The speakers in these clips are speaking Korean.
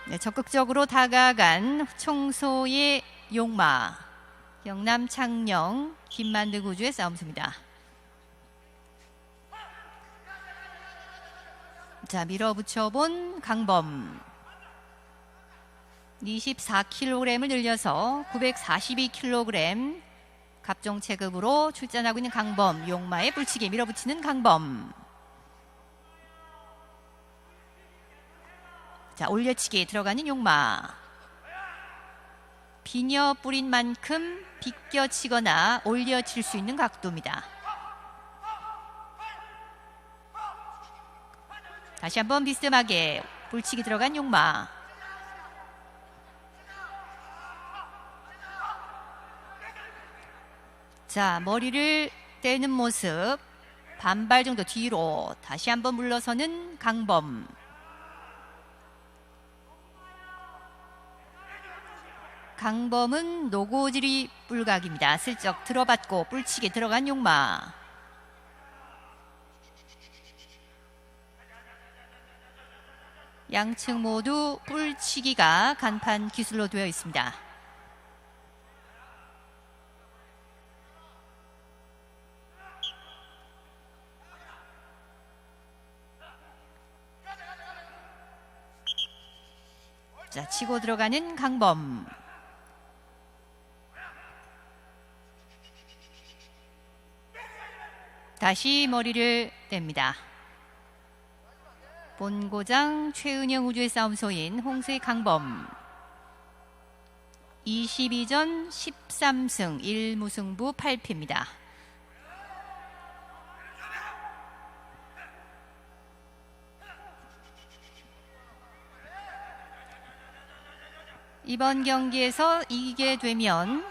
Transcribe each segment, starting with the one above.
네, 적극적으로 다가간 청소의 용마, 경남 창녕 김만드 구주의 싸움수입니다. 자, 밀어붙여본 강범. 24kg을 늘려서 942kg 갑종 체급으로 출전하고 있는 강범. 용마의 불치기 밀어붙이는 강범. 자, 올려치기 들어가는 용마. 비녀 뿌린 만큼 비껴치거나 올려칠 수 있는 각도입니다. 다시 한번 비스듬하게 불치기 들어간 용마. 자, 머리를 떼는 모습. 반발 정도 뒤로 다시 한번 물러서는 강범. 강범은 노고지리 뿔각입니다. 슬쩍 들어받고 뿔치기 들어간 용마. 양측 모두 뿔치기가 간판 기술로 되어 있습니다. 자, 치고 들어가는 강범. 다시 머리를 뗍니다. 본고장 최은영 우주의 싸움소인 홍수의 강범. 22전 13승 1무승부 8패입니다. 이번 경기에서 이기게 되면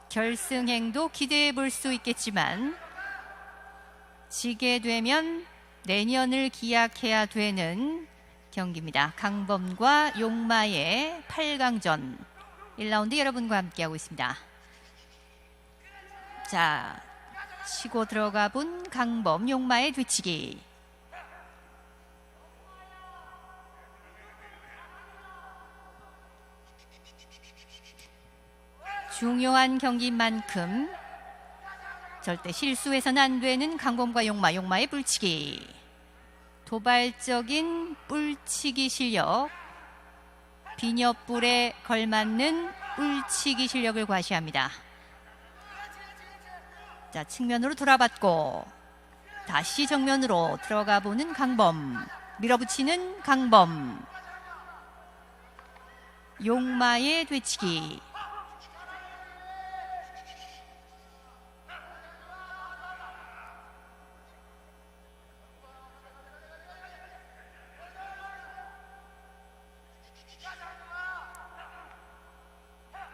결승행도 기대해 볼 수 있겠지만 지게 되면 내년을 기약해야 되는 경기입니다. 강범과 용마의 8강전 1라운드 여러분과 함께하고 있습니다. 자, 치고 들어가 본 강범, 용마의 뒤치기. 중요한 경기인 만큼 절대 실수해서는 안 되는 강범과 용마, 용마의 뿔치기. 도발적인 뿔치기 실력, 비녀뿔에 걸맞는 뿔치기 실력을 과시합니다. 자, 측면으로 돌아받고 다시 정면으로 들어가 보는 강범. 밀어붙이는 강범. 용마의 되치기.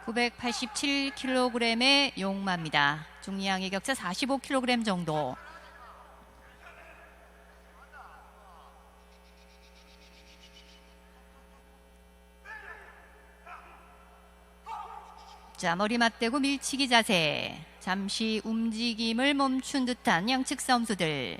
(987kg의) 용마입니다. 중량의 격차 45kg 정도. 자, 머리 맞대고 밀치기 자세. 잠시 움직임을 멈춘 듯한 양측 싸움수들.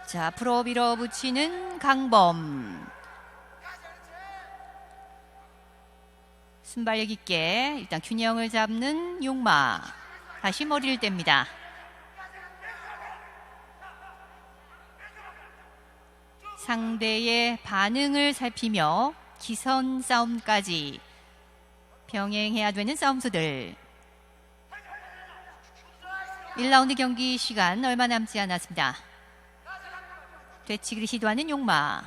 자, 앞으로 밀어붙이는 강범. 순발력 있게 일단 균형을 잡는 용마. 다시 머리를 뗍니다. 상대의 반응을 살피며 기선 싸움까지 병행해야 되는 싸움수들. 1라운드 경기 시간 얼마 남지 않았습니다. 되치기를 시도하는 용마.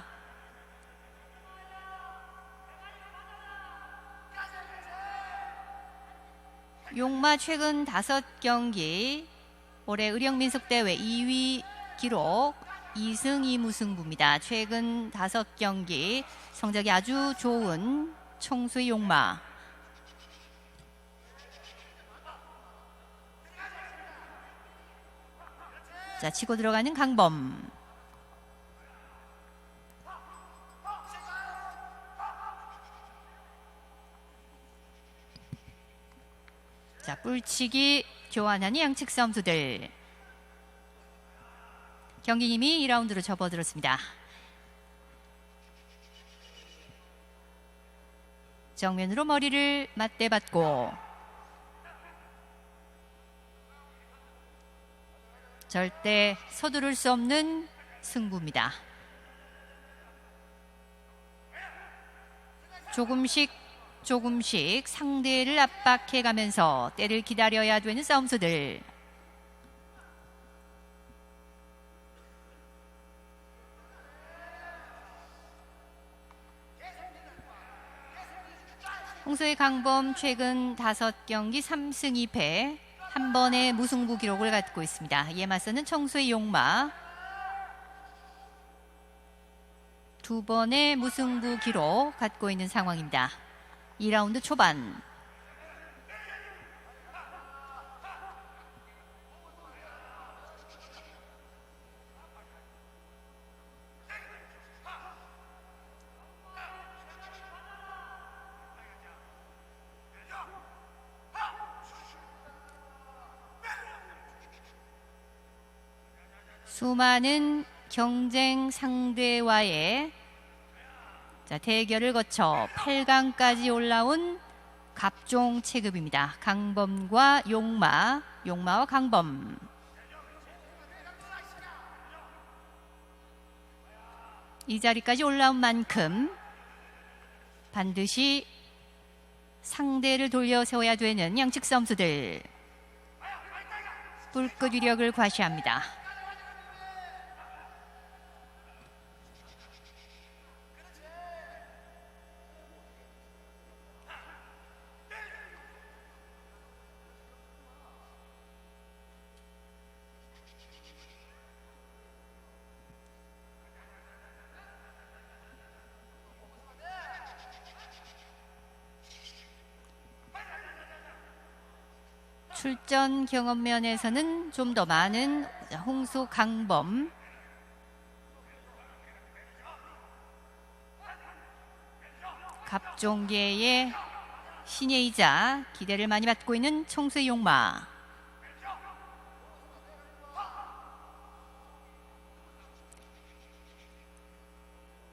용마 최근 5경기 올해 의령민속대회 2위 기록 2승 2무승부입니다. 최근 5경기 성적이 아주 좋은 청수의 용마. 자, 치고 들어가는 강범. 자, 뿔치기 교환하는 양측 선수들. 경기님이 2라운드로 접어들었습니다. 정면으로 머리를 맞대받고 절대 서두를 수 없는 승부입니다. 조금씩 상대를 압박해가면서 때를 기다려야 되는 싸움수들. 홍소의 강범 최근 5경기 3승 2패, 한 번의 무승부 기록을 갖고 있습니다. 이에 맞서는 청소의 용마, 2번의 무승부 기록 갖고 있는 상황입니다. 2라운드 초반. 수많은 경쟁 상대와의 대결을 거쳐 8강까지 올라온 갑종 체급입니다. 강범과 용마와 강범. 이 자리까지 올라온 만큼 반드시 상대를 돌려세워야 되는 양측 선수들. 뿔끝 위력을 과시합니다. 출전 경험 면에서는 좀 더 많은 홍소 강범. 갑종계의 신예이자 기대를 많이 받고 있는 청소의 용마.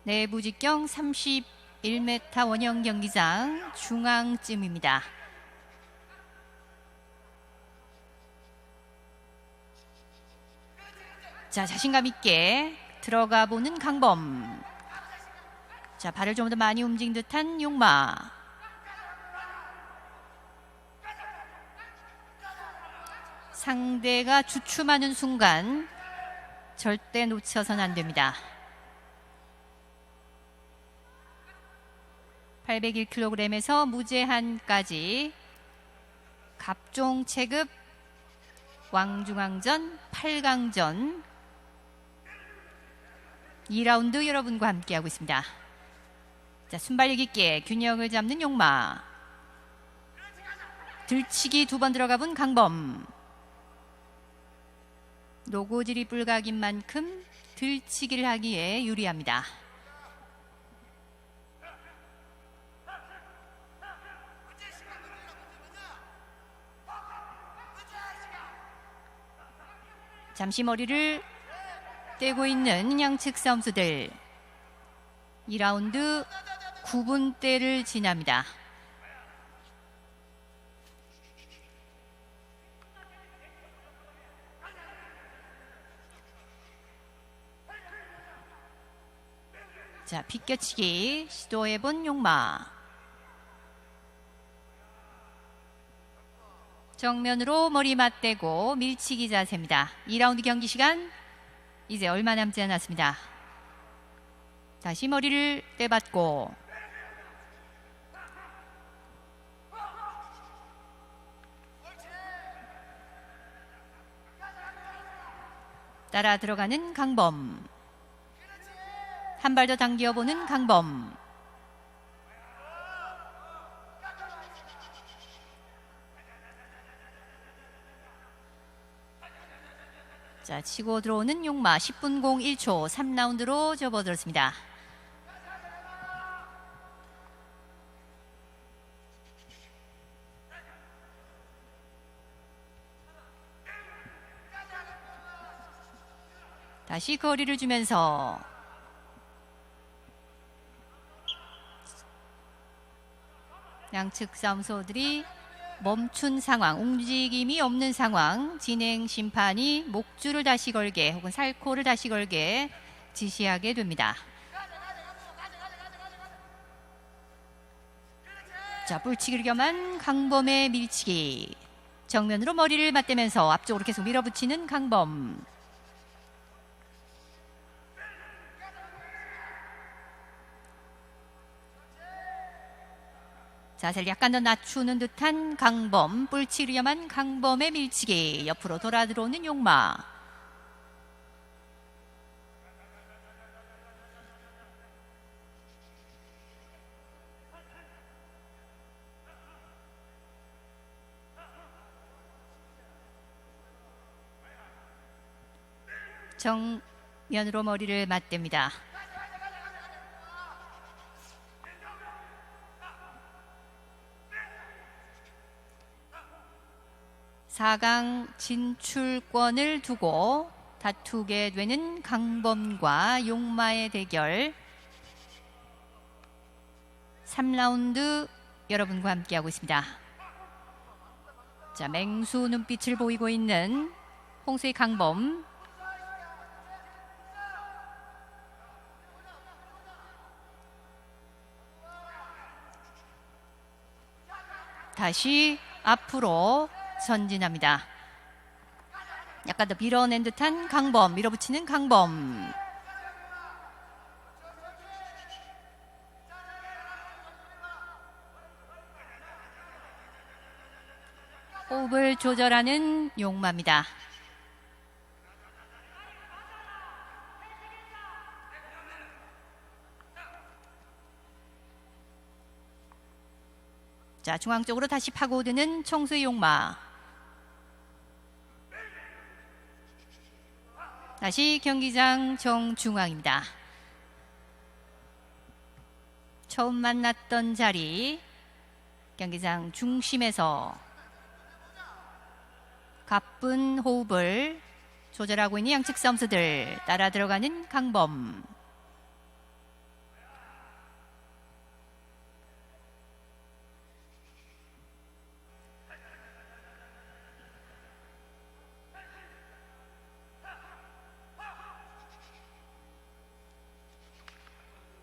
내부 직경 31m 원형 경기장 중앙쯤입니다. 자, 자신감 있게 들어가 보는 강범. 자, 발을 좀 더 많이 움직인 듯한 용마. 상대가 주춤하는 순간 절대 놓쳐서는 안 됩니다. 801kg에서 무제한까지 갑종 체급 왕중왕전 8강전 2라운드 여러분과 함께하고 있습니다. 자, 순발력 있게 균형을 잡는 용마. 들치기 2번 들어가 본 강범. 노고질이 뿔각인 만큼 들치기를 하기에 유리합니다. 잠시 머리를 떼고 있는 양측 선수들. 2라운드 9분대를 지납니다. 자, 비껴치기 시도해본 용마. 정면으로 머리 맞대고 밀치기 자세입니다. 2라운드 경기 시간 이제 얼마 남지 않았습니다. 다시 머리를 떼받고 따라 들어가는 강범. 한 발 더 당겨보는 강범. 자, 치고 들어오는 용마 10분 01초 3라운드로 접어들었습니다. 다시 거리를 주면서 양측 싸움소들이 멈춘 상황, 움직임이 없는 상황, 진행 심판이 목줄을 다시 걸게 혹은 살코를 다시 걸게 지시하게 됩니다. 자, 뿔치기를 겸한 강범의 밀치기. 정면으로 머리를 맞대면서 앞쪽으로 계속 밀어붙이는 강범. 자세를 약간 더 낮추는 듯한 강범, 뿔치기를 겸한 강범의 밀치기. 옆으로 돌아 들어오는 용마. 정면으로 머리를 맞댑니다. (4강) 진출권을 두고 다투게 되는 강범과 용마의 대결 3라운드 여러분과 함께하고 있습니다. 자, 맹수 눈빛을 보이고 있는 홍수의 강범. 다시 앞으로 전진합니다. 약간 더 밀어낸 듯한 강범, 밀어붙이는 강범. 호흡을 조절하는 용마입니다. 자, 중앙 쪽으로 다시 파고드는 청수의 용마. 다시 경기장 정중앙입니다. 처음 만났던 자리, 경기장 중심에서 가쁜 호흡을 조절하고 있는 양측 선수들. 따라 들어가는 강범.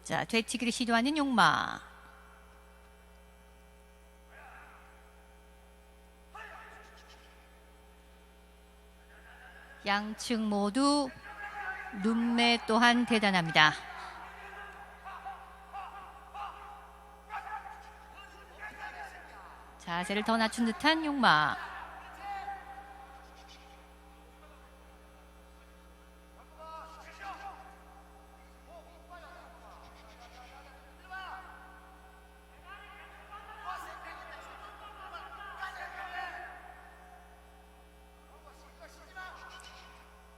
자, 되치기를 시도하는 용마. 양측 모두 눈매 또한 대단합니다. 자세를 더 낮춘 듯한 용마.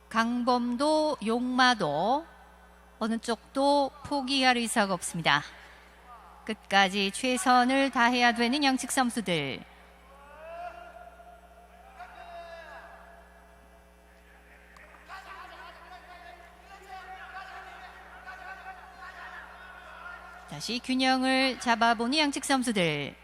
강범도 용마도 어느 쪽도 포기할 의사가 없습니다. 끝까지 최선을 다해야 되는 양측 선수들. 다시 균형을 잡아보는 양측 선수들.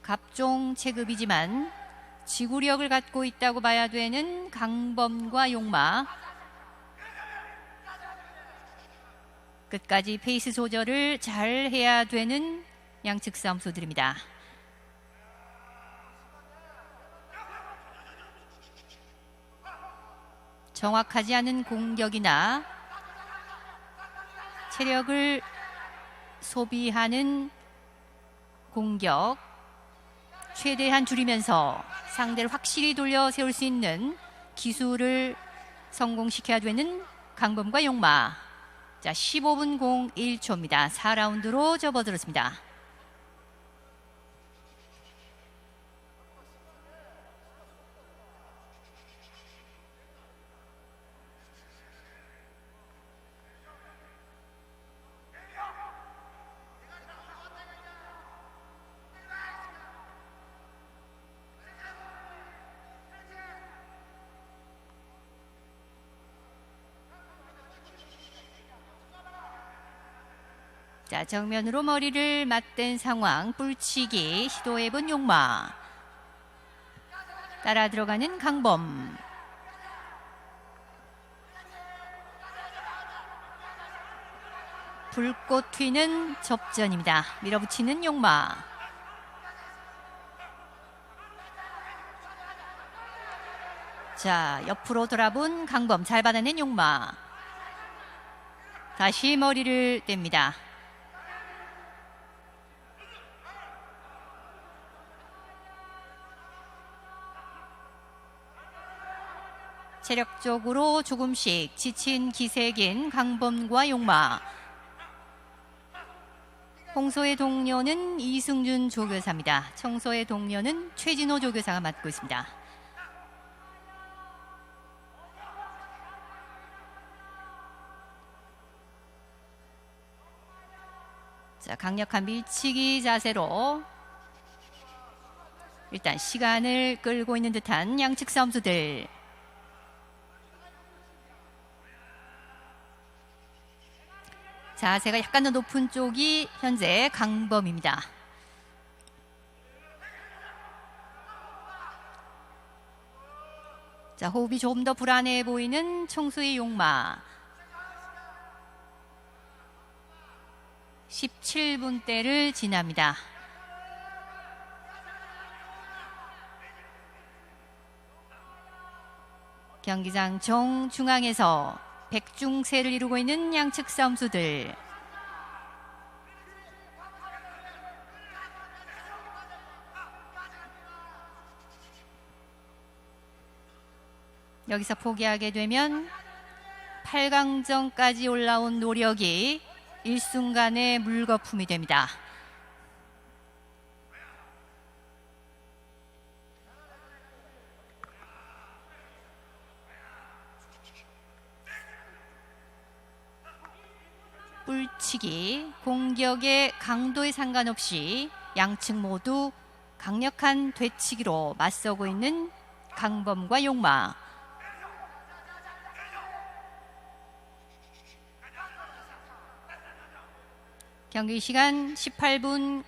갑종 체급이지만 지구력을 갖고 있다고 봐야 되는 강범과 용마. 끝까지 페이스 조절을 잘 해야 되는 양측 싸움소들입니다. 정확하지 않은 공격이나 체력을 소비하는 공격 최대한 줄이면서 상대를 확실히 돌려 세울 수 있는 기술을 성공시켜야 되는 강범과 용마. 자, 15분 01초입니다. 4라운드로 접어들었습니다. 자, 정면으로 머리를 맞댄 상황. 뿔치기 시도해본 용마. 따라 들어가는 강범. 불꽃 튀는 접전입니다. 밀어붙이는 용마. 자, 옆으로 돌아본 강범. 잘 받아낸 용마. 다시 머리를 뗍니다. 체력적으로 조금씩 지친 기색인 강범과 용마. 홍소의 동료는 이승준 조교사입니다. 청소의 동료는 최진호 조교사가 맡고 있습니다. 자, 강력한 밀치기 자세로 일단 시간을 끌고 있는 듯한 양측 선수들. 자세가 약간 더 높은 쪽이 현재 강범입니다. 자, 호흡이 조금 더 불안해 보이는 청소의 용마. 17분대를 지납니다. 경기장 정중앙에서 백중세를 이루고 있는 양측 선수들. 여기서 포기하게 되면 8강전까지 올라온 노력이 일순간에 물거품이 됩니다. 뿔치기, 공격의 강도에 상관없이 양측 모두 강력한 되치기로 맞서고 있는 강범과 용마. 경기 시간 18분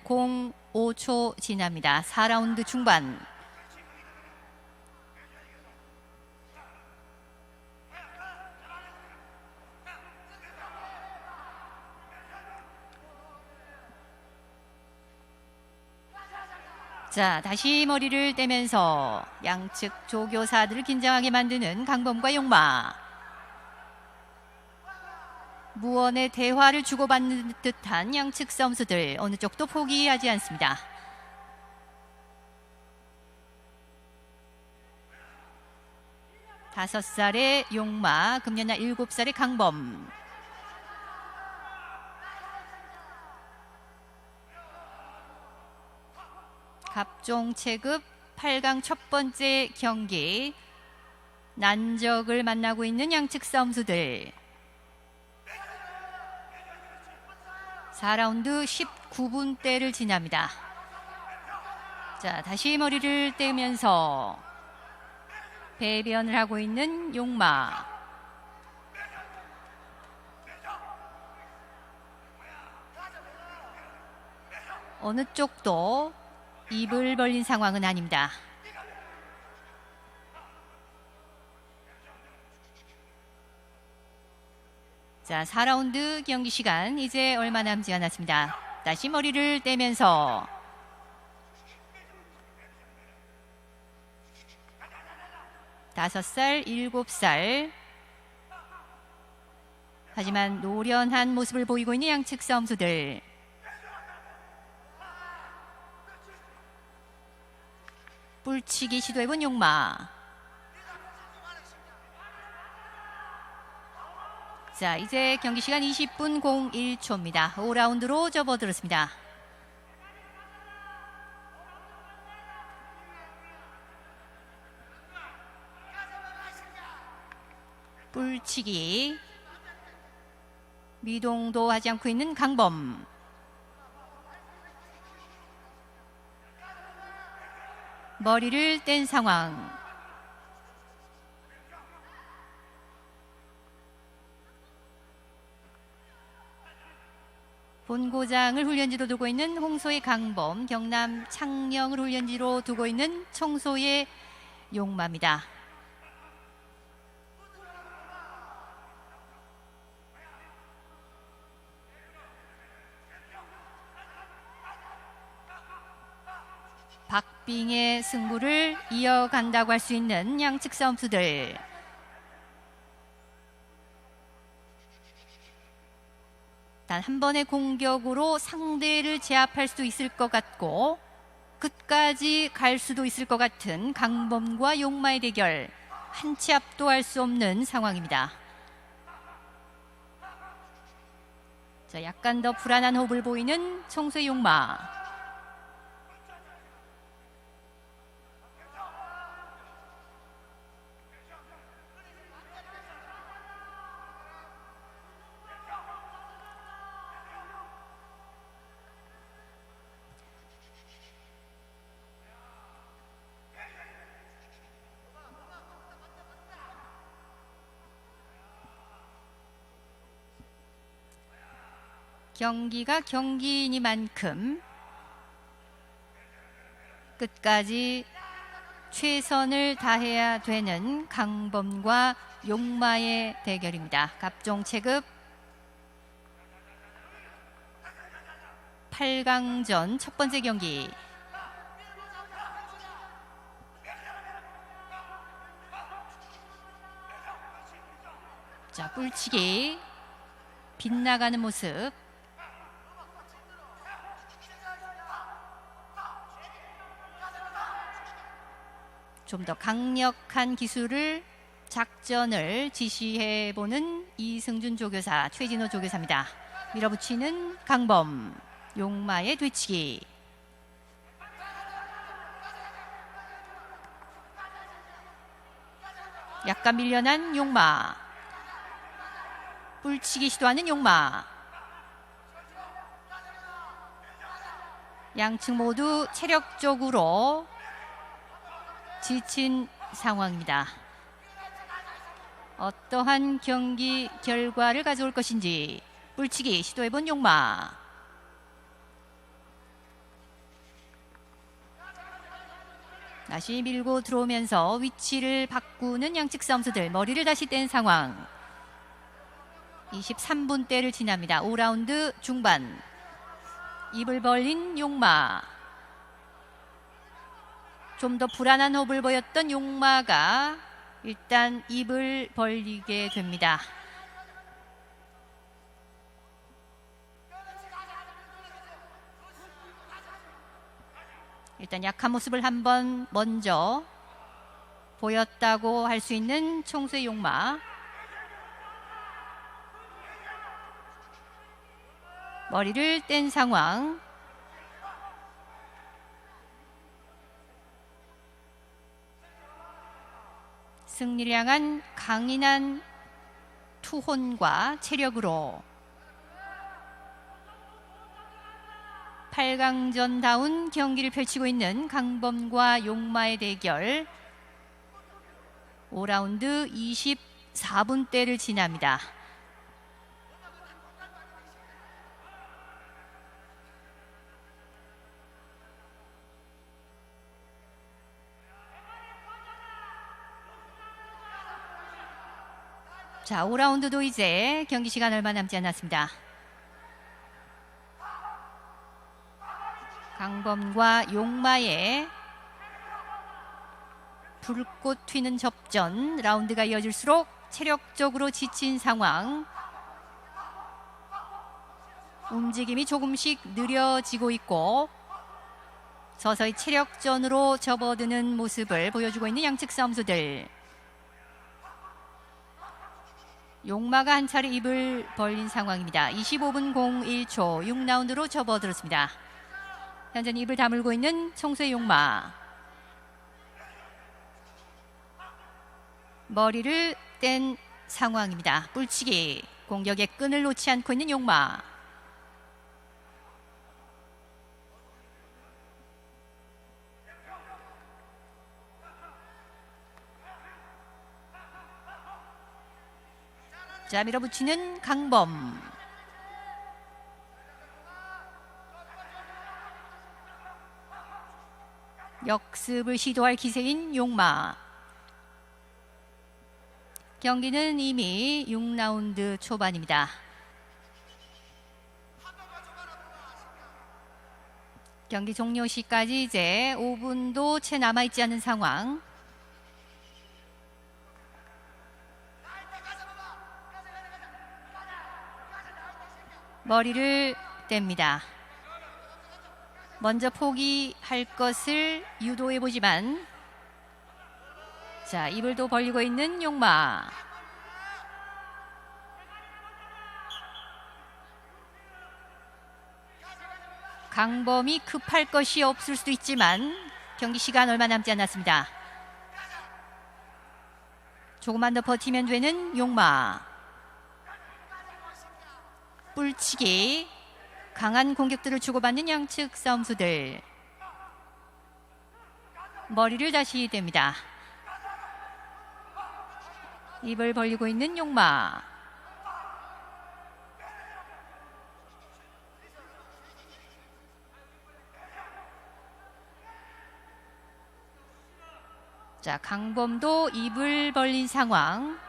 05초 지납니다. 4라운드 중반. 자, 다시 머리를 떼면서 양측 조교사들을 긴장하게 만드는 강범과 용마. 무언의 대화를 주고받는 듯한 양측 선수들. 어느 쪽도 포기하지 않습니다. 다섯 살의 용마, 금년날 7살의 강범. 갑종 체급 8강 첫 번째 경기. 난적을 만나고 있는 양측 선수들. 4라운드 19분대를 지납니다. 자, 다시 머리를 떼면서 배변을 하고 있는 용마. 어느 쪽도 입을 벌린 상황은 아닙니다. 자, 4라운드 경기 시간 이제 얼마 남지 않았습니다. 다시 머리를 떼면서 5살, 7살. 하지만 노련한 모습을 보이고 있는 양측 선수들. 뿔치기 시도해본 용마. 자, 이제 경기 시간 20분 01초입니다. 5라운드로 접어들었습니다. 뿔치기. 미동도 하지 않고 있는 강범. 머리를 뗀 상황. 본고장을 훈련지로 두고 있는 홍소의 강범, 경남 창녕을 훈련지로 두고 있는 청소의 용마입니다. 박빙의 승부를 이어간다고 할 수 있는 양측 싸움수들. 단 한 번의 공격으로 상대를 제압할 수도 있을 것 같고 끝까지 갈 수도 있을 것 같은 강범과 용마의 대결. 한 치 앞도 할 수 없는 상황입니다. 자, 약간 더 불안한 호흡을 보이는 청소의 용마. 경기가 경기이니만큼 끝까지 최선을 다해야 되는 강범과 용마의 대결입니다. 갑종 체급 8강전 첫 번째 경기. 자, 뿔치기. 빗나가는 모습. 좀 더 강력한 기술을 작전을 지시해보는 이승준 조교사, 최진호 조교사입니다. 밀어붙이는 강범, 용마의 뒤치기. 약간 밀려난 용마. 뿔치기 시도하는 용마. 양측 모두 체력적으로 지친 상황입니다. 어떠한 경기 결과를 가져올 것인지. 뿔치기 시도해본 용마. 다시 밀고 들어오면서 위치를 바꾸는 양측 싸움수들. 머리를 다시 뗀 상황. 23분대를 지납니다. 5라운드 중반. 입을 벌린 용마. 좀 더 불안한 호흡을 보였던 용마가 일단 입을 벌리게 됩니다. 일단 약한 모습을 한번 먼저 보였다고 할 수 있는 청소의 용마. 머리를 뗀 상황. 승리를 향한 강인한 투혼과 체력으로 8강전다운 경기를 펼치고 있는 강범과 용마의 대결. 5라운드 24분대를 지납니다. 자, 5라운드도 이제 경기 시간 얼마 남지 않았습니다. 강범과 용마의 불꽃 튀는 접전. 라운드가 이어질수록 체력적으로 지친 상황. 움직임이 조금씩 느려지고 있고 서서히 체력전으로 접어드는 모습을 보여주고 있는 양측 싸움수들. 용마가 한 차례 입을 벌린 상황입니다. 25분 01초 6라운드로 접어들었습니다. 현재 입을 다물고 있는 청소의 용마. 머리를 뗀 상황입니다. 뿔치기. 공격의 끈을 놓지 않고 있는 용마. 자, 밀어붙이는 강범. 역습을 시도할 기세인 용마. 경기는 이미 6라운드 초반입니다. 경기 종료 시까지 이제 5분도 채 남아있지 않은 상황. 머리를 뗍니다. 먼저 포기할 것을 유도해보지만, 자, 입을 또 벌리고 있는 용마. 강범이 급할 것이 없을 수도 있지만 경기 시간 얼마 남지 않았습니다. 조금만 더 버티면 되는 용마. 뿔치기. 강한 공격들을 주고받는 양측 싸움수들. 머리를 다시 댑니다. 입을 벌리고 있는 용마. 자, 강범도 입을 벌린 상황.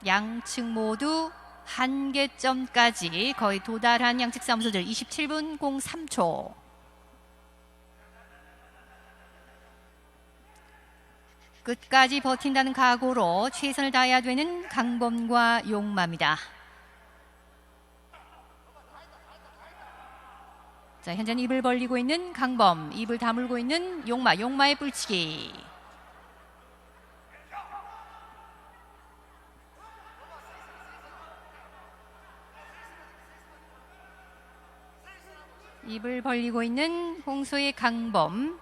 양측 모두 한계점까지 거의 도달한 양측 싸움수들. 27분 03초. 끝까지 버틴다는 각오로 최선을 다해야 되는 강범과 용마입니다. 자, 현재는 입을 벌리고 있는 강범, 입을 다물고 있는 용마, 용마의 뿔치기. 입을 벌리고 있는 홍소의 강범.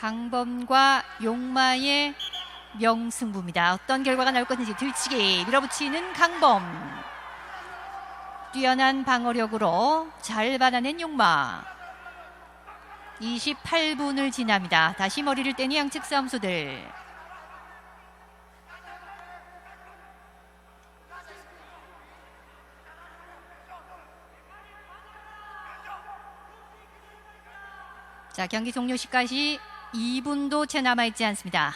강범과 용마의 명승부입니다. 어떤 결과가 나올 것인지. 들치기. 밀어붙이는 강범. 뛰어난 방어력으로 잘 받아낸 용마. 28분을 지납니다. 다시 머리를 떼니 양측 싸움수들. 자, 경기 종료 시까지 2분도 채 남아있지 않습니다.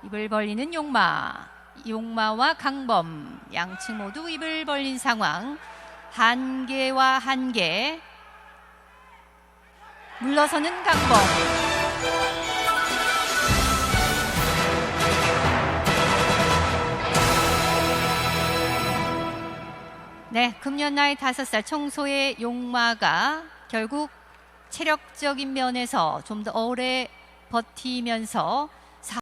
입을 벌리는 용마. 용마와 강범, 양측 모두 입을 벌린 상황. 한계와 한계. 물러서는 강범. 네, 금년 나이 5살 청소의 용마가 결국 체력적인 면에서 좀 더 오래 버티면서